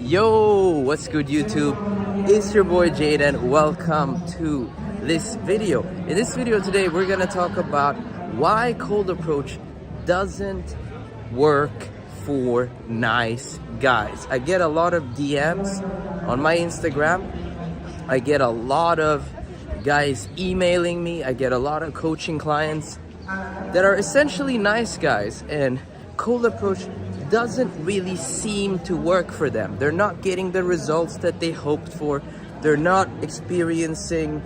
Yo, what's good YouTube? It's your boy Jaden. Welcome to this video. In this video today, we're gonna talk about why cold approach doesn't work for nice guys. I get a lot of DMs on my Instagram. I get a lot of guys emailing me. I get a lot of coaching clients that are essentially nice guys, and cold approach doesn't really seem to work for them. They're not getting the results that they hoped for. They're not experiencing,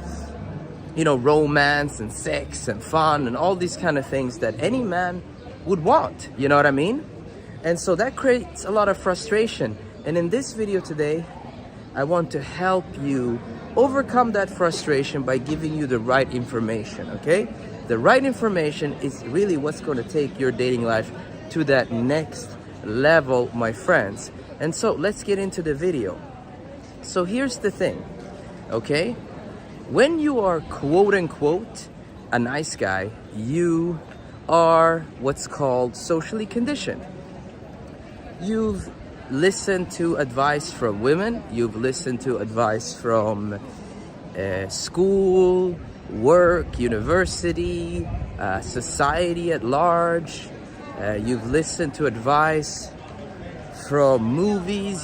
romance and sex and fun and all these kind of things that any man would want. You know what I mean? And so that creates a lot of frustration. And in this video today, I want to help you overcome that frustration by giving you the right information, okay? The right information is really what's going to take your dating life to that next level, my friends. And so let's get into the video. So here's the thing, okay? When you are quote unquote a nice guy, you are what's called socially conditioned. You've listened to advice from women, you've listened to advice from school, work, university, society at large. You've listened to advice from movies,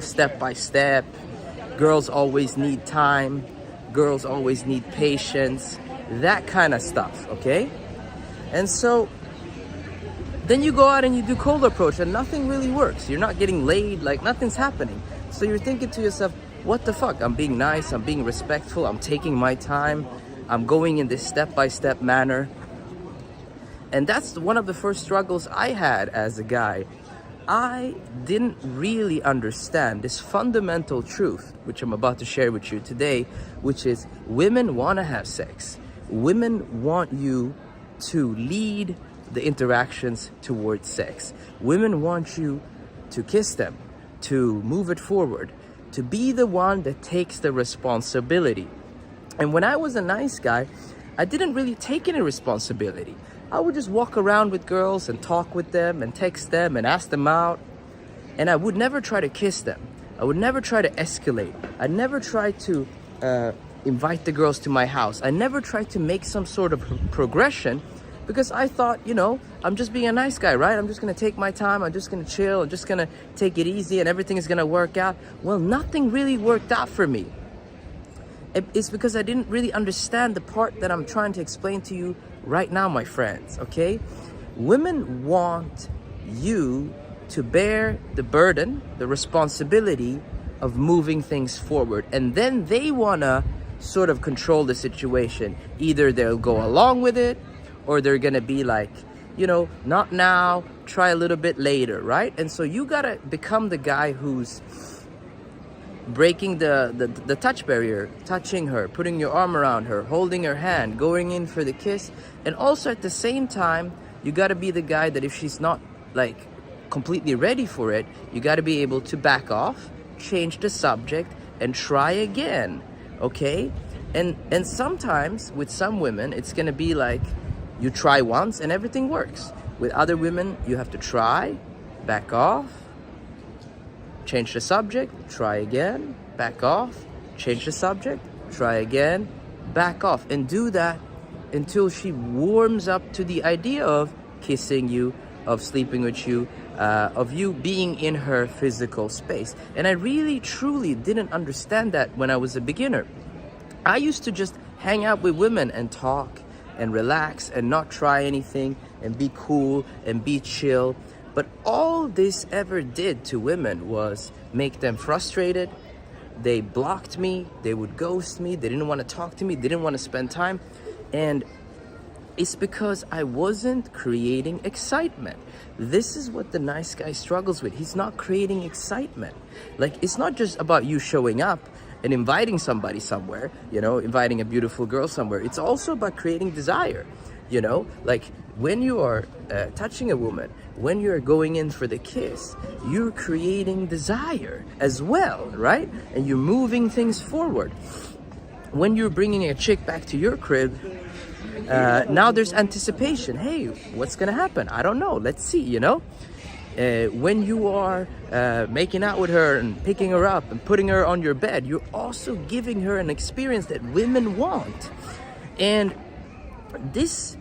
step by step. Girls always need time. Girls always need patience. That kind of stuff, okay? And so then you go out and you do cold approach and nothing really works. You're not getting laid, like nothing's happening. So you're thinking to yourself, what the fuck? I'm being nice, I'm being respectful, I'm taking my time, I'm going in this step-by-step manner. And that's one of the first struggles I had as a guy. I didn't really understand this fundamental truth, which I'm about to share with you today, which is women want to have sex. Women want you to lead the interactions towards sex. Women want you to kiss them, to move it forward, to be the one that takes the responsibility. And when I was a nice guy, I didn't really take any responsibility. I would just walk around with girls and talk with them and text them and ask them out. And I would never try to kiss them. I would never try to escalate. I never tried to invite the girls to my house. I never tried to make some sort of progression because I thought, I'm just being a nice guy, right? I'm just gonna take my time. I'm just gonna chill. I'm just gonna take it easy and everything is gonna work out. Well, nothing really worked out for me. It's because I didn't really understand the part that I'm trying to explain to you right now, my friends, okay? Women want you to bear the burden, the responsibility of moving things forward. And then they wanna sort of control the situation. Either they'll go along with it, or they're gonna be like, not now, try a little bit later, right? And so you gotta become the guy who's breaking the touch barrier, touching her, putting your arm around her, holding her hand, going in for the kiss. And also at the same time, you got to be the guy that if she's not like completely ready for it, you got to be able to back off, change the subject, and try again, okay? And sometimes with some women, it's going to be like you try once and everything works. With other women, you have to try, back off, change the subject, try again, back off, change the subject, try again, back off, and do that until she warms up to the idea of kissing you, of sleeping with you, of you being in her physical space. And I really, truly didn't understand that when I was a beginner. I used to just hang out with women and talk and relax and not try anything and be cool and be chill. But all this ever did to women was make them frustrated. They blocked me, they would ghost me, they didn't want to talk to me, they didn't want to spend time. And it's because I wasn't creating excitement. This is what the nice guy struggles with. He's not creating excitement. Like, it's not just about you showing up and inviting somebody somewhere, inviting a beautiful girl somewhere. It's also about creating desire. Like when you are touching a woman, when you're going in for the kiss, you're creating desire as well, right? And you're moving things forward. When you're bringing a chick back to your crib, now there's anticipation. Hey, what's gonna happen? I don't know. Let's see, When you are making out with her and picking her up and putting her on your bed, you're also giving her an experience that women want. And this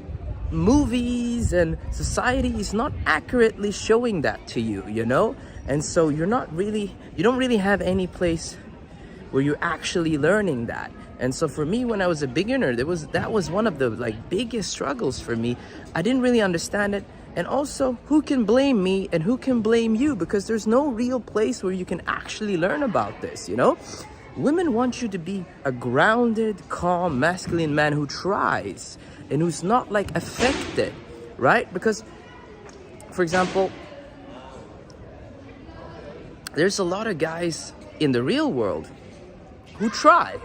movies and society is not accurately showing that to you, you know? And so you don't really have any place where you're actually learning that. And so for me, when I was a beginner, that was one of the like biggest struggles for me. I didn't really understand it. And also, who can blame me and who can blame you? Because there's no real place where you can actually learn about this, you know? Women want you to be a grounded, calm, masculine man who tries and who's not like affected, right? Because, for example, there's a lot of guys in the real world who try,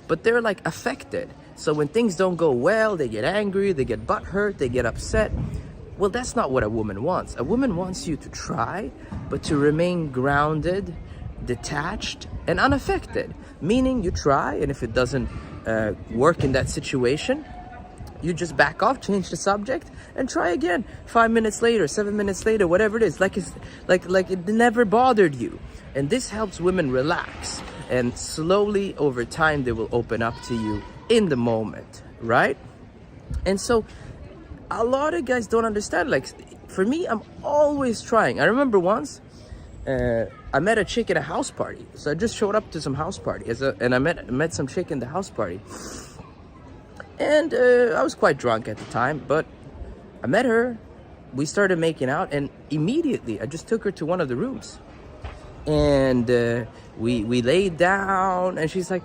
but they're like affected. So when things don't go well, they get angry, they get butthurt, they get upset. Well, that's not what a woman wants. A woman wants you to try, but to remain grounded, detached, and unaffected. Meaning you try, and if it doesn't work in that situation, you just back off, change the subject, and try again. 5 minutes later, 7 minutes later, whatever it is, like it never bothered you. And this helps women relax. And slowly over time, they will open up to you in the moment, right? And so a lot of guys don't understand. Like for me, I'm always trying. I remember once I met a chick at a house party. So I just showed up to some house party and I met some chick in the house party. And I was quite drunk at the time, but I met her. We started making out, and immediately I just took her to one of the rooms. And we laid down, and she's like,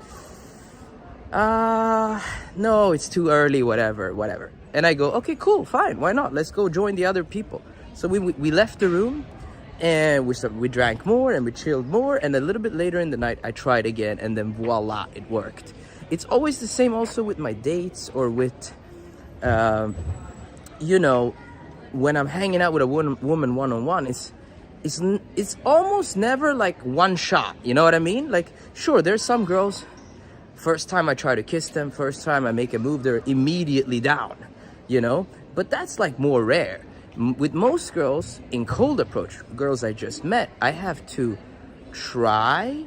no, it's too early, whatever. And I go, okay, cool, fine, why not? Let's go join the other people. So we left the room, and we drank more, and we chilled more, and a little bit later in the night, I tried again, and then voila, it worked. It's always the same also with my dates, or with, you know, when I'm hanging out with a woman one-on-one, it's almost never like one shot, you know what I mean? Like, sure, there's some girls, first time I try to kiss them, first time I make a move, they're immediately down, you know? But that's like more rare. With most girls, in cold approach, girls I just met, I have to try,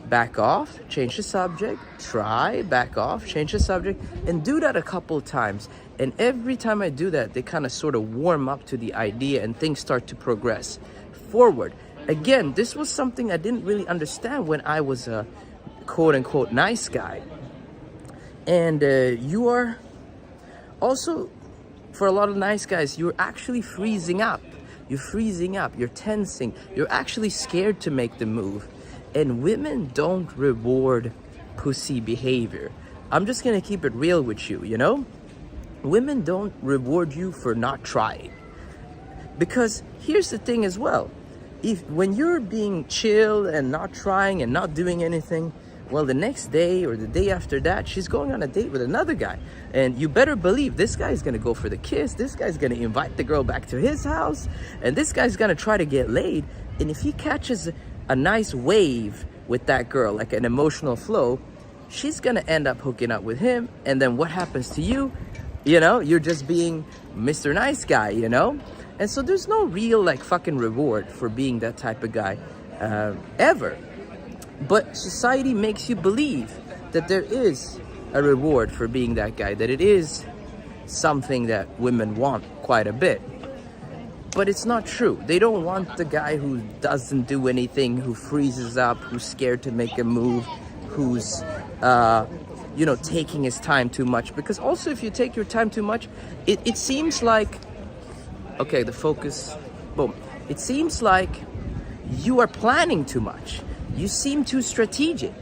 back off, change the subject, try, back off, change the subject, and do that a couple times. And every time I do that, they kind of sort of warm up to the idea and things start to progress forward. Again, this was something I didn't really understand when I was a quote-unquote nice guy. And you are also, for a lot of nice guys, you're actually freezing up. You're freezing up, you're tensing, you're actually scared to make the move. And women don't reward pussy behavior. I'm just gonna keep it real with you, you know? Women don't reward you for not trying. Because here's the thing as well. When you're being chill and not trying and not doing anything, well, the next day or the day after that, she's going on a date with another guy. And you better believe this guy's gonna go for the kiss, this guy's gonna invite the girl back to his house, and this guy's gonna try to get laid. And if he catches a nice wave with that girl, like an emotional flow, she's gonna end up hooking up with him. And then what happens to you? You know, you're just being Mr. Nice Guy, you know? And so there's no real like fucking reward for being that type of guy ever. But society makes you believe that there is a reward for being that guy, that it is something that women want quite a bit. But it's not true. They don't want the guy who doesn't do anything, who freezes up, who's scared to make a move, who's, you know, taking his time too much. Because also if you take your time too much, it seems like, okay, the focus, boom. It seems like you are planning too much. You seem too strategic.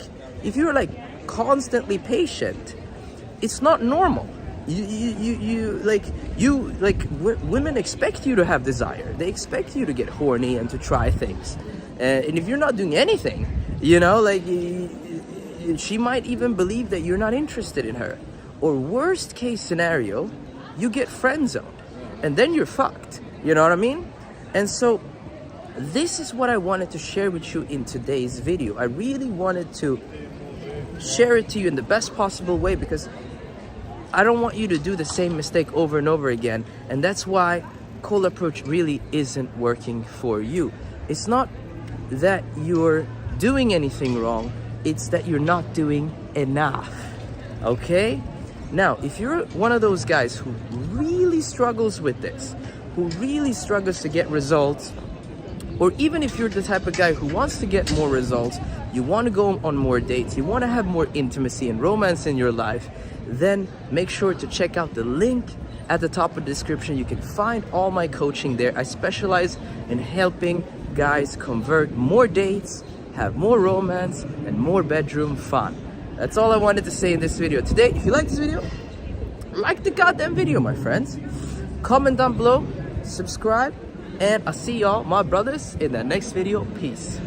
If you're like constantly patient, it's not normal. Women expect you to have desire. They expect you to get horny and to try things. And if you're not doing anything, you know, like she might even believe that you're not interested in her. Or worst case scenario, you get friend zoned and then you're fucked. You know what I mean? And so this is what I wanted to share with you in today's video. I really wanted to share it to you in the best possible way because I don't want you to do the same mistake over and over again. And that's why cold approach really isn't working for you. It's not that you're doing anything wrong, it's that you're not doing enough. Okay? Now, if you're one of those guys who really struggles with this, who really struggles to get results, or even if you're the type of guy who wants to get more results, you want to go on more dates, you want to have more intimacy and romance in your life, then make sure to check out the link at the top of the description. You can find all my coaching there. I specialize in helping guys convert more dates, have more romance, and more bedroom fun. That's all I wanted to say in this video today. If you like this video, like the goddamn video, my friends. Comment down below, subscribe, and I'll see y'all, my brothers, in the next video. Peace.